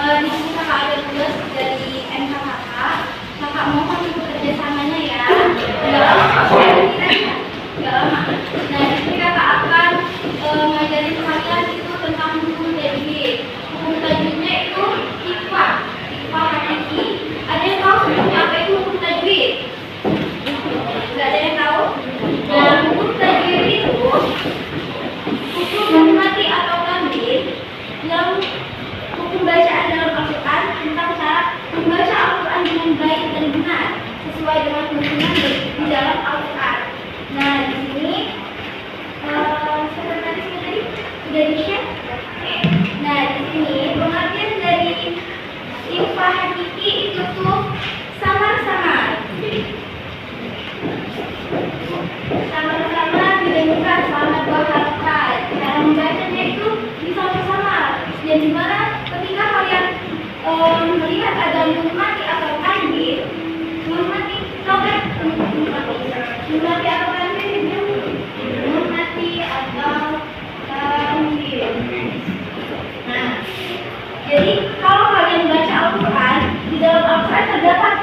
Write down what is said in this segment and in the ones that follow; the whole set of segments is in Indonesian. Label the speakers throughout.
Speaker 1: Di sini kakak ada tugas dari MKKK. Kakak mohon untuk kerjasamanya ya. Dalam nggak lama. Nah, di sini kakak akan ngajarin kalian itu tentang hukum tajwid. Hukum tajwidnya itu IPA hakiki. Ada yang tahu sebenarnya apa itu hukum tajwid? Nggak ada yang tahu? Nah, hukum tajwid itu hukum mati atau tambahin yang hukum bacaan dalam Al-Quran tentang cara membaca Al-Quran dengan baik dan benar sesuai dengan tuntunan di dalam Al-Quran. Nah, di sini sekretaris tadi sudah di-share. Nah, di sini pengertian dari IPA hakiki itu tuh samar-samar didengarkan selama 2 harokat. Cara membacanya itu disamar-samar. Dan dimana ketika kalian melihat ada nun mati atau tanwin, nun mati, tahu kan? Nun mati atau tanwin? Nun mati atau tanwin. Nah, jadi kalau kalian baca Al-Quran, di dalam Al-Quran terdapat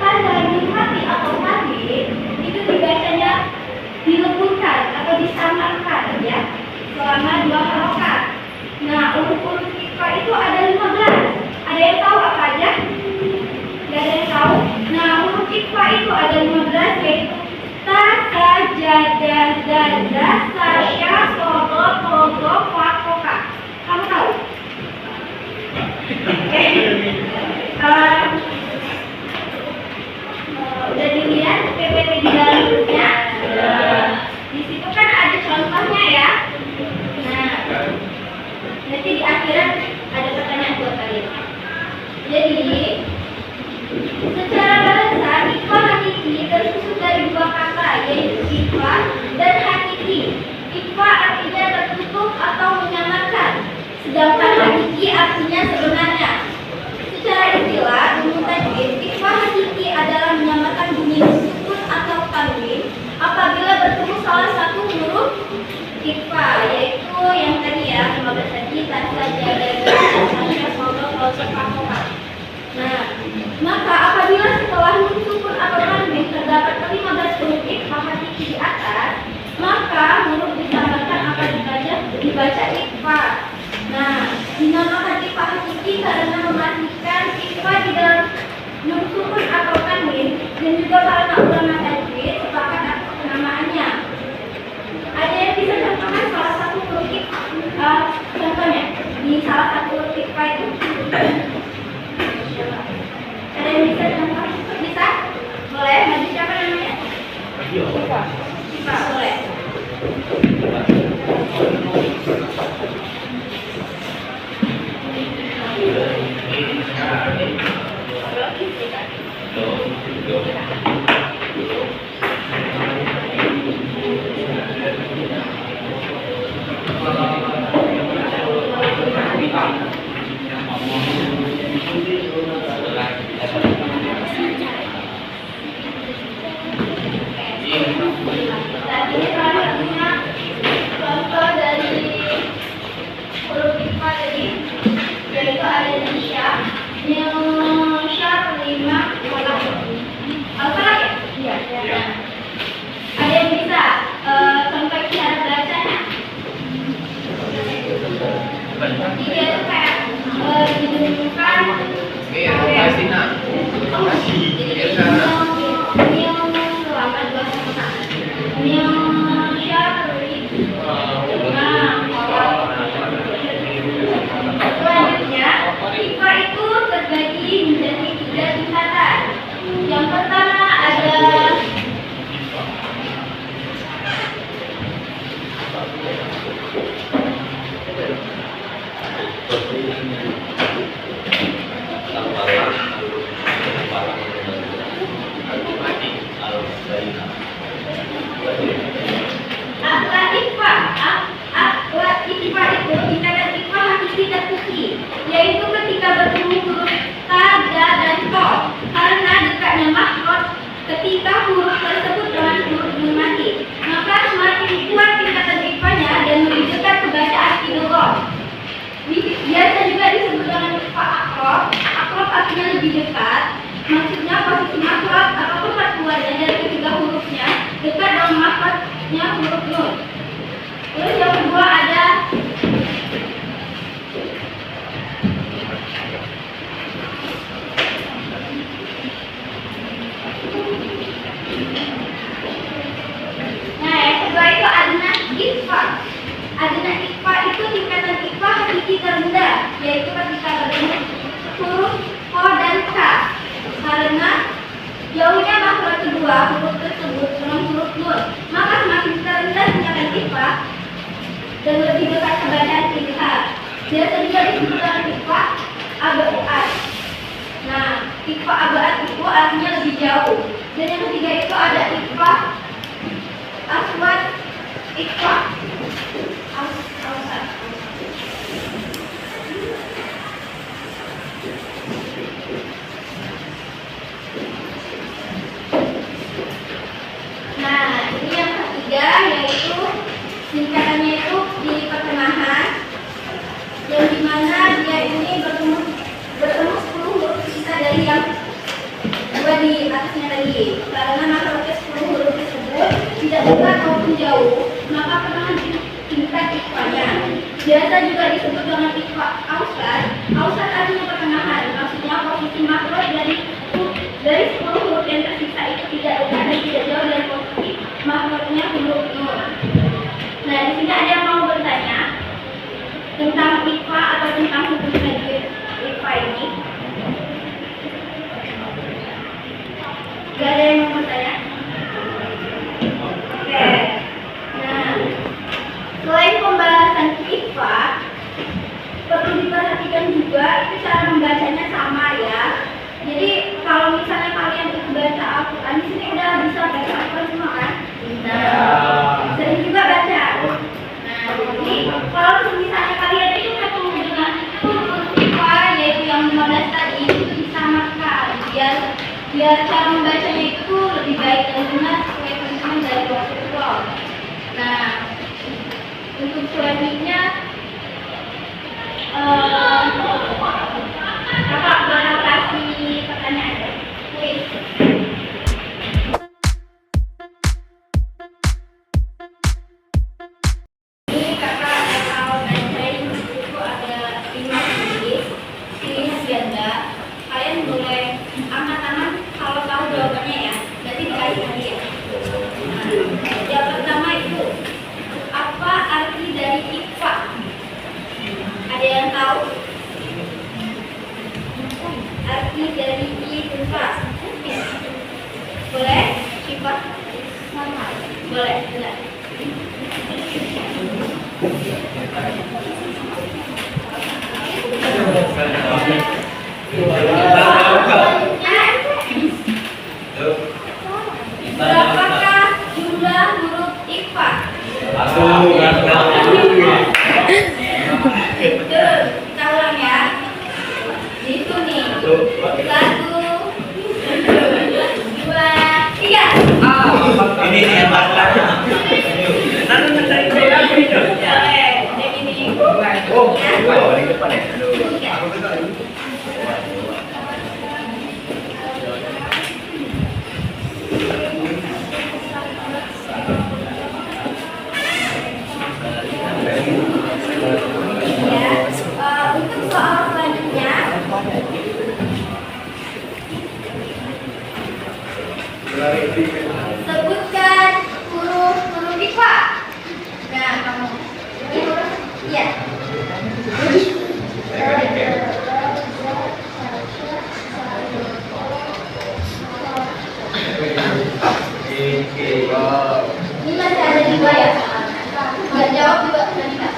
Speaker 1: tanda nun mati atau tanwin, itu dibacanya dilebutkan atau disamarkan ya selama 2 harokat. Nah, urut-urut IPA itu ada 15. Ada yang tahu apa aja? Gak ada yang tahu? Nah, urut IPA itu ada 15, yaitu ta, sa, ja, da, za, za, sa, sya, so, do, to, do, fa, ko, ka. Kamu tahu? Udah dilihat PPT di dalam bukunya? Di situ kan ada contohnya ya. Nah, nanti di akhiran ada pertanyaan buat kalian. Jadi, secara bahasa IPA hakiki tersusun dari 2 kata, yaitu IPA dan hakiki. IPA artinya tertutup atau menyamarkan, sedangkan hakiki artinya sebenarnya. Secara istilah, ilmu tajwid, IPA hakiki adalah menyamarkan bunyi sukun atau tanwin apabila bertemu salah satu huruf IPA, yaitu yang tadi ya, 15 tadi, tasa, jaga, sasya, sodo, kolso, pakoka. Nah, maka apabila setelah nun sukun atau tanwin terdapat 15 huruf IPA hakiki di atas, maka huruf disamarkan akan dibaca IPA. Nah, dinamakan IPA hakiki karena memastikan IPA di dalam nun sukun atau tanwin, dan juga karena ulama tajwid sepakat atas penamaannya. Ada yang bisa contohkan salah satu huruf IPA, contohnya di salah satu huruf IPA itu? Ada yang bisa contoh? Bisa? Boleh? Nanti siapa namanya? IPA. IPA, boleh. Contoh dari huruf IPA tadi, yaitu ada Nisha, lima kolak. Al-Falaq ya? Iya. Ada yang bisa contoh cara bacanya? Dia itu kayak didengungkan. Iya, Pasina. Selanjutnya, IPA itu terbagi menjadi 3 tingkatan. Yang pertama ada Dan yang ketiga itu ada ikfa, aswad, ikfa, ausat. Nah, ini yang ketiga yaitu singkatannya itu di pertengahan, yang dimana dia ini bertemu 10 huruf sisa dari yang dua di atasnya tadi. Karena makronya 10 huruf tersebut tidak dekat maupun jauh, maka pertengahan tingkat ikfanya biasa juga disebut dengan ikfa ausat. Ausat artinya pertengahan, maksudnya posisi makro dari 10 huruf yang tersisa itu tidak dekat dan tidak jauh dari posisi makronya huruf nur. Nah, di sini ada yang mau bertanya tentang ikfa atau tentang hukum tajwid ikfa ini? Gak ada yang mau bertanya? Oke. Nah, selain pembahasan ikfa, perlu diperhatikan juga itu cara membacanya sama ya. Jadi kalau misalnya kalian itu baca Al-Quran, di sini udah bisa baca Al-Quran semua kan? Nah, sering juga baca. Nah, jadi kalau misalnya kalian itu ketemu dengan huruf ikfa yaitu yang 15 tadi, itu disamakan biar cara membacanya itu lebih baik dan benar sesuai tuntunan dari Rasulullah. Nah, untuk selanjutnya kakak bakal kasih pertanyaan kuis. Ini kakak bakal bacain buku ada 5 kuis ganda. Kalian boleh angkat tangan kalau tahu jawabannya ya. Berarti dikasih hadiah. Nah, yang pertama itu apa arti dari ikfa? Ada yang tahu? Arti dari ikfa? Boleh? Ikfa? Boleh, benar. Berapakah jumlah huruf ikfa? Itu kita ulang ya. Itu nih. 1, 2, 3.
Speaker 2: Ini yang belakang.
Speaker 1: Boleh. Yang ini.
Speaker 2: Oh, paling depan ya.
Speaker 1: Untuk soal selanjutnya, sebutkan huruf ikfa. Nah, kamu. Iya. Ini masih ada 2 ya. Nggak jawab juga tadi nggak?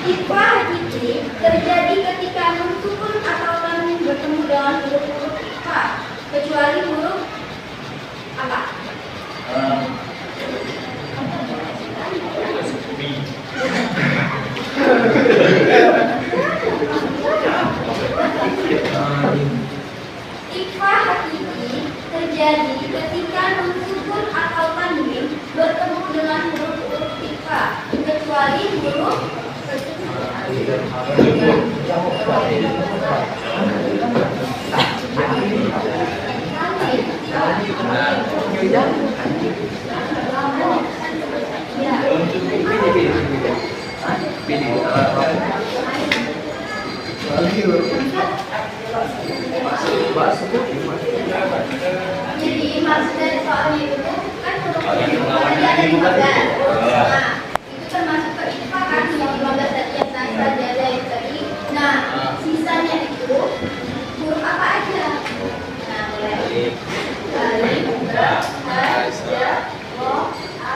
Speaker 1: Ikfa hakiki terjadi ketika nun sukun atau tanwin bertemu dengan huruf-huruf ikfa, kecuali huruf apa? Ikfa hakiki terjadi ketika nun sukun atau tanwin bertemu dengan huruf-huruf ikfa, kecuali huruf Jadi maksud dari soalnya itu kan huruf tadi ada 15. Nah, itu termasuk ke ikfa kan yang 15 tadi yang saja ada yang tadi. Nah, sisanya itu huruf apa aja? Nah, mulai alif, ba, ha, ja, wa, a,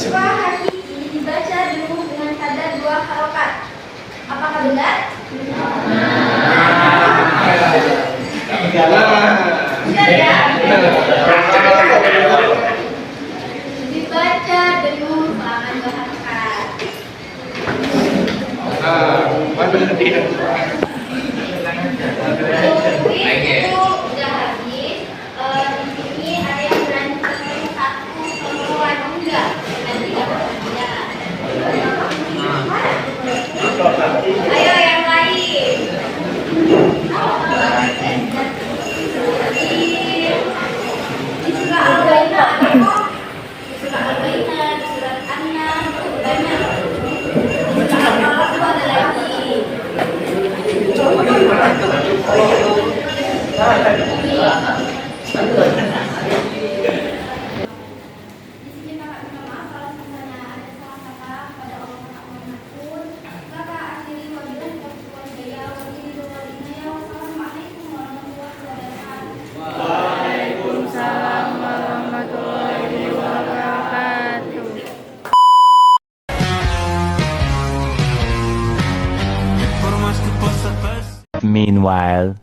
Speaker 1: Siswa hakiki dibaca dulu dengan kadar 2 harokat. Apakah benar? Benar ya? Dibaca dulu selama 2 harokat. Itu udah habis. Di sini ada yang melanjutkan satu perempuan enggak? Nanti dapat hadiah. Ayo yang lain. Di surah Al-Baqarah ada kok. Di surah Al-Baqarah, di surat An-Nam itu banyak. Di surah Al-Falaq itu ada lagi. Di sini kakak minta maaf kalau misalnya ada salah kata pada Allah Taala. Kakak akhiri wabillahi taufiq wal hidayah. Wassalamualaikum warahmatullahi wabarakatuh.
Speaker 3: Waalaikumsalam warahmatullahi wabarakatuh.
Speaker 4: Meanwhile.